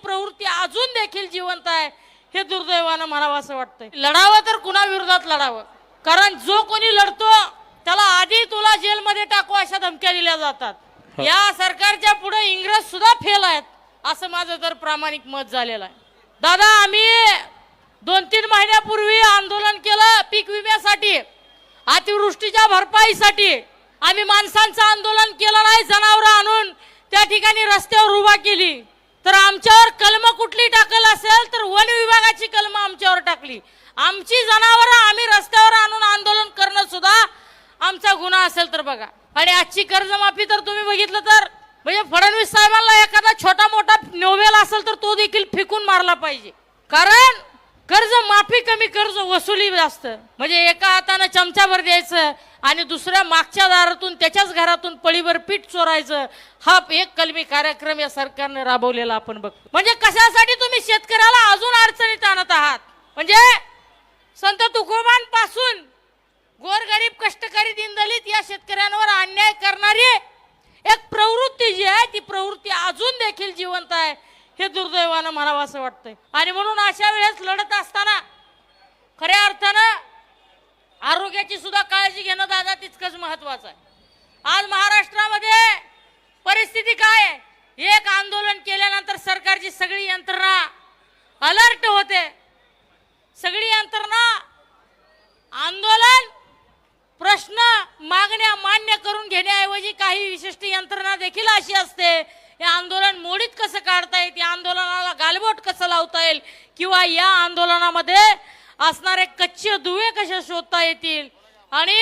प्रवृत्ती अजून देखील जिवंत आहे हे दुर्दैवानं म्हणावं असं वाटतंय। लढावं तर कुणा विरोधात लढावं, कारण जो कोणी लढतो त्याला आधी तुला जेलमध्ये टाकू अशा धमक्या दिल्या जातात। या सरकारच्या पुढे इंग्रज सुद्धा फेल आहेत असं माझं तर प्रामाणिक मत झालेलं आहे। दादा, आम्ही 2-3 महिन्यापूर्वी आंदोलन केलं पीक विम्यासाठी, अतिवृष्टीच्या भरपाईसाठी। आम्ही माणसांचं आंदोलन केलं नाही, जनावरं आणून त्या ठिकाणी रस्त्यावर उभा केली। तर आमच्यावर कलम कुठली टाकल असेल तर वन विभागाची कलम आमच्यावर टाकली। आमची जनावरं आम्ही रस्त्यावर आणून आंदोलन करणं सुद्धा आमचा गुन्हा असेल तर बघा। आणि आजची कर्जमाफी तर तुम्ही बघितलं तर म्हणजे फडणवीस साहेबांना एखादा छोटा मोठा नोवेल असेल तर तो देखील फेकून मारला पाहिजे, कारण कर्ज माफी कमी, कर्ज वसुली जास्त। म्हणजे एका हाताने चमचाभर द्यायचं आणि दुसऱ्या मागच्या दारातून त्याच्याच घरातून पळीभर पीठ चोरायचं, हा एक कलमी कार्यक्रम या सरकारने राबवलेला आपण बघतो। म्हणजे कशासाठी तुम्ही शेतकऱ्याला अजून अडचणीत आणत आहात? म्हणजे संत तुकोबांपासून गोरगरीब कष्टकरी दीनदलित या शेतकऱ्यांवर अन्याय करणारी एक प्रवृत्ती जी आहे ती प्रवृत्ती अजून देखील जिवंत आहे हे दुर्दैवानं म्हणावं असं वाटतंय। आणि म्हणून अशा वेळेस लढत असताना खऱ्या अर्थानं आरोग्याची सुद्धा काळजी घेणं दादा तितकंच महत्वाचं आहे। आज महाराष्ट्रामध्ये परिस्थिती काय आहे? एक आंदोलन केल्यानंतर सरकारची सगळी यंत्रणा अलर्ट होते। सगळी यंत्रणा आंदोलन प्रश्न मागण्या मान्य करून घेण्याऐवजी काही विशिष्ट यंत्रणा देखील अशी असते, हे आंदोलन मोडीत कसं काढता येईल, या आंदोलनाला गालबोट कसं लावता येईल, किंवा या आंदोलनामध्ये असणारे कच्चे दुवे कसे शोधता येतील। आणि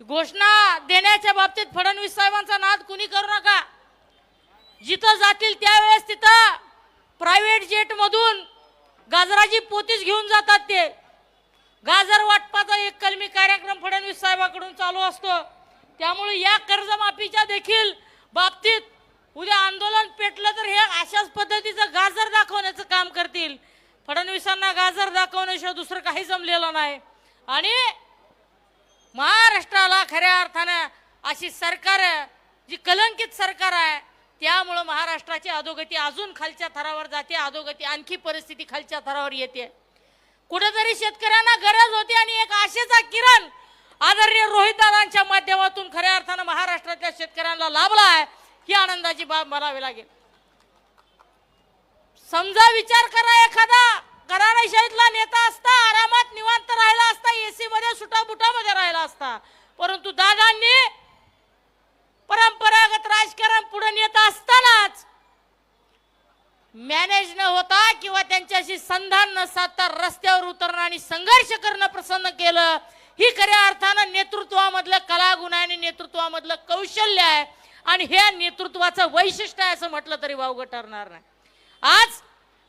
घोषणा देण्याच्या बाबतीत फडणवीस साहेबांचा नाद कुणी करू नका। जिथं जातील त्यावेळेस तिथं प्रायव्हेट जेट मधून गाजराची पोतीच घेऊन जातात। ते गाजर वाटपाचा एक कलमी कार्यक्रम फडणवीस साहेबांकडून चालू असतो। त्यामुळे या कर्जमाफीच्या देखील बाबतीत उद्या आंदोलन पेटलं तर हे अशाच पद्धतीचं गाजर दाखवण्याचं काम करतील। फडणवीसांना गाजर दाखवण्याशिवाय दुसरं काही जमलेलं नाही। आणि महाराष्ट्राला खऱ्या अर्थानं अशी सरकार जी कलंकित सरकार आहे, त्यामुळे महाराष्ट्राची अधोगती अजून खालच्या थरावर जाते, अधोगती आणखी परिस्थिती खालच्या थरावर येते। कुठेतरी शेतकऱ्यांना गरज होती आणि एक आशेचा किरण आदरणीय रोहितदादांच्या माध्यमातून खऱ्या अर्थानं महाराष्ट्रातल्या शेतकऱ्यांना लाभला आहे, ही आनंदाची बाब म्हणावी लागेल। समजा विचार करा, एखादा घराणेशाहीतला नेता असता, आरामात निवांत राहिला असता, एसी मध्ये सुटाबुटामध्ये राहिला असता, परंतु दादांनी परंपरागत राजकारण पुढे नेत असतानाच मॅनेज न होता किंवा त्यांच्याशी संधान न साधता रस्त्यावर उतरणं आणि संघर्ष करणं प्रसन्न केलं, ही खऱ्या अर्थानं नेतृत्वामधलं कलागुण आहे आणि नेतृत्वामधलं कौशल्य आहे। आणि हे नेतृत्वाचं वैशिष्ट्य आहे असं म्हटलं तरी वावगं ठरणार नाही। आज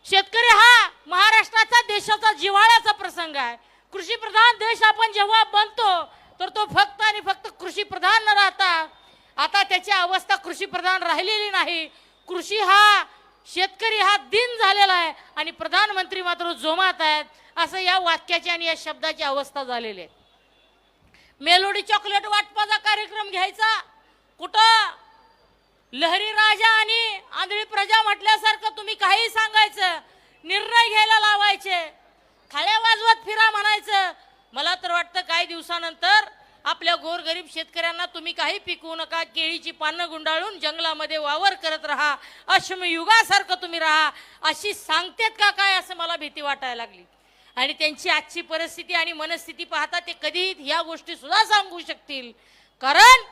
शेतकरी हा महाराष्ट्राचा देशाचा जिव्हाळ्याचा प्रसंग आहे। कृषी प्रधान देश आपण जेव्हा बनतो तर तो फक्त आणि फक्त कृषी प्रधान न राहता आता त्याची अवस्था कृषी प्रधान राहिलेली नाही। कृषी हा, शेतकरी हा दिन झालेला आहे आणि प्रधानमंत्री मात्र जोमात आहेत, असं या वाक्याची आणि या शब्दाची अवस्था झालेली आहे। मेलोडी चॉकलेट वाटपाचा कार्यक्रम घ्यायचा, कुठं लहरी राजा आणि आंधळी प्रजा म्हटल्यासारखं तुम्ही काही सांगायचं, निर्णय घ्यायला लावायचे, थाळ्या वाजवत फिरा म्हणायचं। मला तर वाटतं काही दिवसानंतर आपल्या गोरगरीब शेतकऱ्यांना तुम्ही काही पिकवू नका, केळीची पानं गुंडाळून जंगलामध्ये वावर करत राहा, अश्मयुगासारखं तुम्ही राहा, अशी सांगतेत का काय असं मला भीती वाटायला लागली। आणि त्यांची आजची परिस्थिती आणि मनस्थिती पाहता ते कधी या गोष्टी सुद्धा सांगू शकतील, कारण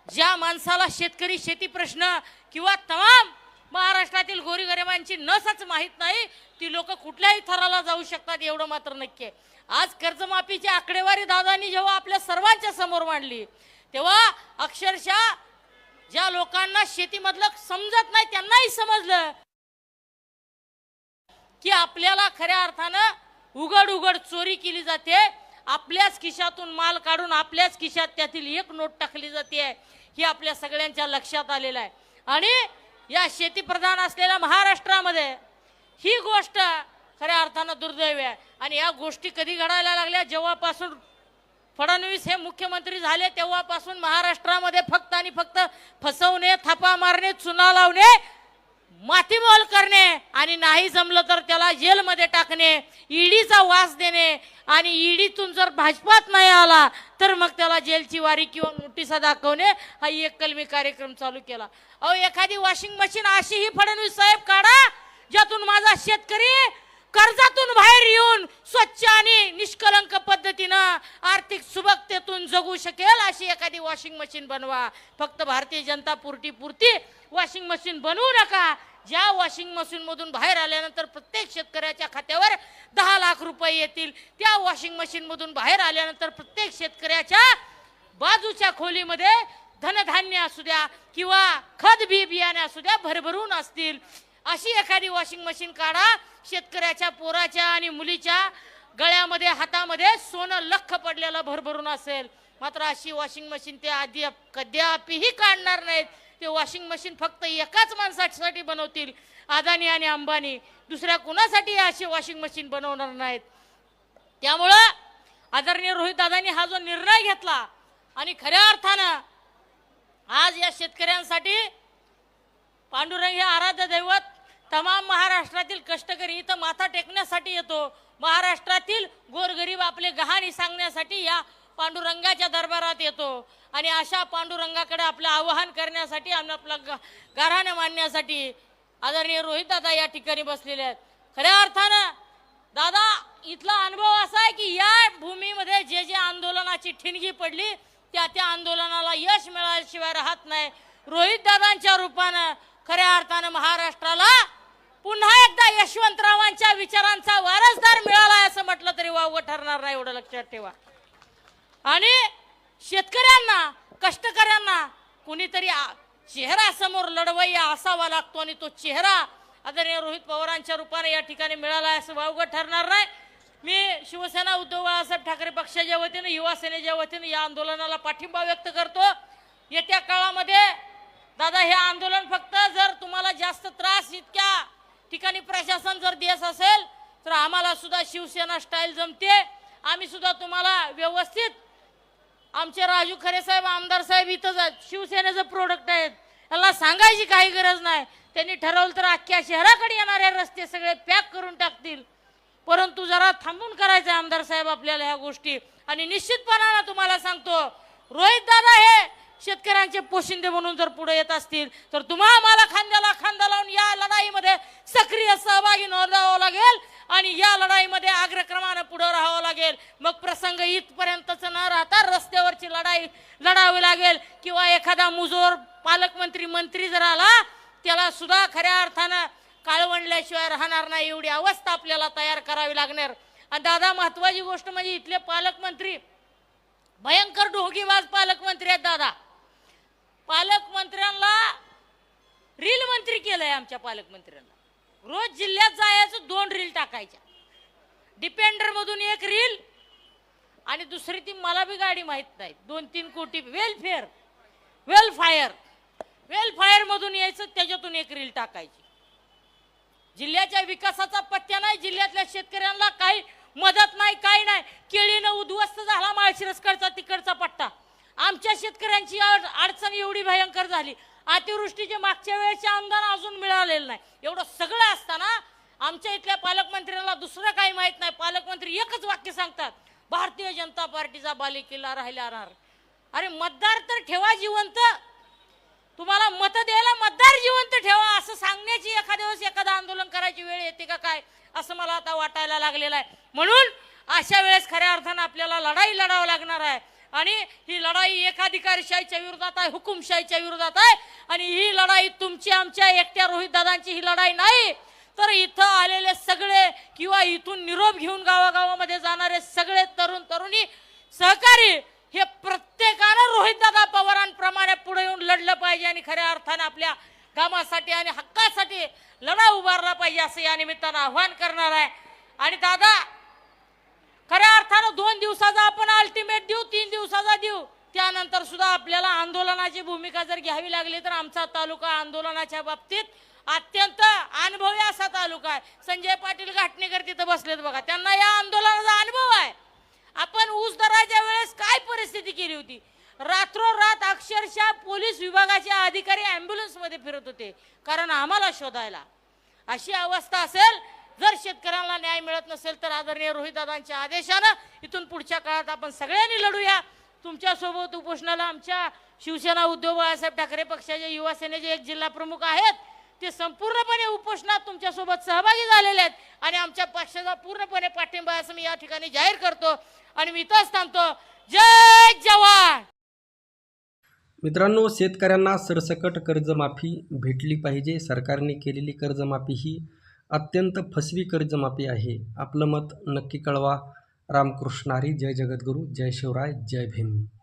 ज्या माणसाला शेतकरी शेती प्रश्न किंवा तमाम महाराष्ट्रातील गोरगरिबांची नसच माहीत नाही, ती लोक कुठल्याही थराला जाऊ शकतात एवढं मात्र नक्की आहे। आज कर्जमाफीची आकडेवारी दादांनी जेव्हा आपल्या सर्वांच्या समोर मांडली तेव्हा अक्षरशः ज्या लोकांना शेतीमधलं समजत नाही त्यांनाही समजलं की आपल्याला खऱ्या अर्थानं उघड उघड चोरी केली जाते, आपल्याच खिशातून माल काढून आपल्याच खिशात त्यातील एक नोट टाकली जाते, ही आपल्या सगळ्यांच्या लक्षात आलेलं आहे। आणि या शेती प्रधान असलेल्या महाराष्ट्रामध्ये ही गोष्ट खऱ्या अर्थानं दुर्दैव आहे। आणि या गोष्टी कधी घडायला लागल्या, जेव्हापासून फडणवीस हे मुख्यमंत्री झाले तेव्हापासून महाराष्ट्रामध्ये फक्त आणि फक्त फसवणे, थापा मारणे, चुना लावणे, मातीमोल करणे आणि नाही जमलं तर त्याला जेलमध्ये टाकणे, ईडीचा वास देणे आणि ईडीतून जर भाजपात नाही आला तर मग त्याला जेलची वारी किंवा नोटिसा दाखवणे हा एक कलमी कार्यक्रम चालू केला. अहो एखादी वॉशिंग मशीन अशी ही फडणवीस साहेब काढा ज्यातून माझा शेतकरी कर्जातून बाहेर येऊन स्वच्छ आणि निष्कलंक पद्धतीनं आर्थिक सुबकतेतून जगू शकेल अशी एखादी वॉशिंग मशीन बनवा. फक्त भारतीय जनता पुरती वॉशिंग मशीन बनवू नका. ज्या वॉशिंग मशीन मधून बाहेर आल्यानंतर प्रत्येक शेतकऱ्याच्या खात्यावर 10 लाख रुपये येतील, त्या वॉशिंग मशीन मधून बाहेर आल्यानंतर प्रत्येक शेतकऱ्याच्या बाजूच्या खोलीमध्ये धनधान्य असू द्या किंवा खत बी बियाणे असू द्या भरभरून असतील. अशी एखादी वॉशिंग मशीन काढा. शेतकऱ्याच्या पोराच्या आणि मुलीच्या गळ्यामध्ये हातामध्ये सोनं लख पडलेलं भरभरून असेल. मात्र अशी वॉशिंग मशीन ते आधी कद्यापीही काढणार नाहीत. ते वॉशिंग मशीन फक्त एकाच माणसासाठी बनवतील, अदानी आणि अंबानी. दुसऱ्या कुणासाठी अशी वॉशिंग मशीन बनवणार नाहीत. त्यामुळं आदरणीय रोहित दादांनी हा जो निर्णय घेतला आणि खऱ्या अर्थानं आज या शेतकऱ्यांसाठी पांडुरंग हे आराध्य दैवत तमाम महाराष्ट्रातील कष्टकरी इथं माथा टेकण्यासाठी येतो. महाराष्ट्रातील गोरगरीब आपले गहाणी सांगण्यासाठी या पांडुरंगाच्या दरबारात येतो आणि अशा पांडुरंगाकडे आपलं आवाहन करण्यासाठी आणि आपलं गाऱ्हाणे मांडण्यासाठी आदरणीय रोहित दादा या ठिकाणी बसलेले आहेत. खऱ्या अर्थानं दादा इथला अनुभव असा आहे की या भूमीमध्ये जे जे आंदोलनाची ठिणगी पडली त्या आंदोलनाला यश मिळाल्याशिवाय राहत नाही. रोहित दादांच्या रूपानं खऱ्या अर्थानं महाराष्ट्राला पुन्हा एकदा यशवंतरावांच्या विचारांचा वारसदार मिळाला असं म्हटलं तरी वावगं ठरणार नाही, एवढं लक्षात ठेवा. आणि शेतकऱ्यांना कष्टकऱ्यांना कुणीतरी चेहरा समोर लढवय्या असावा लागतो आणि तो चेहरा आदरणीय रोहित पवारांच्या रूपाने या ठिकाणी मिळाला असं वावगं ठरणार नाही. मी शिवसेना उद्धव बाळासाहेब ठाकरे पक्षाच्या वतीने युवा सेनेच्या वतीने या आंदोलनाला पाठिंबा व्यक्त करतो. येत्या काळामध्ये दादा हे आंदोलन फक्त जर तुम्हाला जास्त त्रास इतक्या ठिकाणी प्रशासन जर देत असेल तर आम्हाला सुद्धा शिवसेना स्टाईल जमते. आम्ही सुद्धा तुम्हाला व्यवस्थित आमचे राजू खरे साहेब आमदार साहेब इथं शिवसेनेचं प्रोडक्ट आहेत, त्यांना सांगायची काही गरज नाही. त्यांनी ठरवलं तर अख्ख्या शहराकडे येणारे रस्ते सगळे पॅक करून टाकतील. परंतु जरा थांबून करायचं आमदार साहेब आपल्याला ह्या गोष्टी. आणि निश्चितपणाने तुम्हाला सांगतो रोहित दादा हे शेतकऱ्यांचे पोशिंदे म्हणून जर पुढे येत असतील तर तुम्हाला मला खांद्याला खांदा लावून या लढाईमध्ये सक्रिय सहभागी नोंदवावं लागेल आणि या लढाईमध्ये अग्रक्रमाने पुढे राहावं लागेल. मग प्रसंग इथपर्यंतच न राहता रस्त्यावरची लढाई लढावी लागेल किंवा एखादा मुजोर पालकमंत्री मंत्री जर आला त्याला सुद्धा खऱ्या अर्थानं काळवंडल्याशिवाय राहणार नाही, एवढी अवस्था आपल्याला तयार करावी लागणार. आणि दादा महत्वाची गोष्ट म्हणजे इथले पालकमंत्री भयंकर ढोंगीबाज पालकमंत्री आहेत. दादा पालकमंत्र्यांना रील मंत्री केलंय. आमच्या पालकमंत्र्यांना रोज जिल्ह्यात जायचं 2 रील टाकायच्या. डिपेंडर मधून 1 रील आणि दुसरी ती मला बी गाडी माहित नाही 2-3 कोटी वेलफायर मधून यायचं, त्याच्यातून 1 रील टाकायची. जिल्ह्याच्या विकासाचा पत्त्या नाही, जिल्ह्यातल्या शेतकऱ्यांना काही मदत नाही, काही नाही. केळीनं उद्ध्वस्त झाला माळशिरसकडचा तिकडचा पट्टा. आमच्या शेतकऱ्यांची अडचण एवढी भयंकर झाली. अतिवृष्टीचे मागच्या वेळेचे अनुदान अजून मिळालेलं नाही. एवढं सगळं असताना आमच्या इथल्या पालकमंत्र्यांना दुसरं काही माहित नाही. पालकमंत्री एकच वाक्य सांगतात, भारतीय जनता पार्टीचा बालेकिल्ला राहिला. अरे मतदार तर ठेवा जिवंत, तुम्हाला मत द्यायला मतदार जिवंत ठेवा असं सांगण्याची एखाद्या दिवस एखादं आंदोलन करायची वेळ येते का काय असं मला आता वाटायला लागलेलं आहे. म्हणून अशा वेळेस खऱ्या अर्थानं आपल्याला लढाई लढावं लागणार आहे आणि ही लढाई एकाधिकारशाहीच्या विरोधात आहे, हुकुमशाहीच्या विरोधात आहे. आणि ही लढाई तुमची आमच्या एकट्या रोहित दादांची ही लढाई नाही, तर इथं आलेले सगळे किंवा इथून निरोप घेऊन गावागावामध्ये जाणारे सगळे तरुण तरुणी सहकारी हे प्रत्येकानं रोहित दादा पवारांप्रमाणे पुढे येऊन लढलं पाहिजे आणि खऱ्या अर्थानं आपल्या कामासाठी आणि हक्कासाठी लढा उभारला पाहिजे असं या निमित्तानं आव्हान करणार आहे. आणि दादा खऱ्या अर्थानं 2 दिवसाचा आपण अल्टिमेट देऊ, 3 दिवसाचा देऊ, त्यानंतर सुद्धा आपल्याला आंदोलनाची भूमिका जर घ्यावी लागली तर आमचा तालुका आंदोलनाच्या बाबतीत अत्यंत अनुभवी असा तालुका आहे. संजय पाटील घाटणेकर तिथं बसलेत बघा, त्यांना या आंदोलनाचा अनुभव आहे. आपण ऊस दराच्या वेळेस काय परिस्थिती केली होती, रात्रोरात अक्षरशः पोलीस विभागाचे अधिकारी ॲम्ब्युलन्समध्ये फिरत होते, कारण आम्हाला शोधायला. अशी अवस्था असेल, जर शेतकऱ्यांना न्याय मिळत नसेल तर आदरणीय रोहितदादांच्या आदेशानं इथून पुढच्या काळात आपण सगळ्यांनी लढूया. तुमच्यासोबत उपोषणाला आमच्या शिवसेना उद्धव बाळासाहेब ठाकरे पक्षाचे युवा सेनेचे एक जिल्हा प्रमुख आहेत, ते संपूर्णपणे उपोषणात तुमच्यासोबत सहभागी झालेले आहेत आणि आमच्या पक्षाचा पूर्णपणे पाठिंबा असं मी या ठिकाणी जाहीर करतो आणि मी इथंच थांबतो. जय जवान. मित्रांनो, शेतकऱ्यांना सरसकट कर्जमाफी भेटली पाहिजे. सरकारने केलेली कर्जमाफी ही अत्यंत फसवी कर्जमाफी आहे. आपलं मत नक्की कळवा. रामकृष्ण हरी. जय जगद्गुरू. जय शिवराय. जय भीम.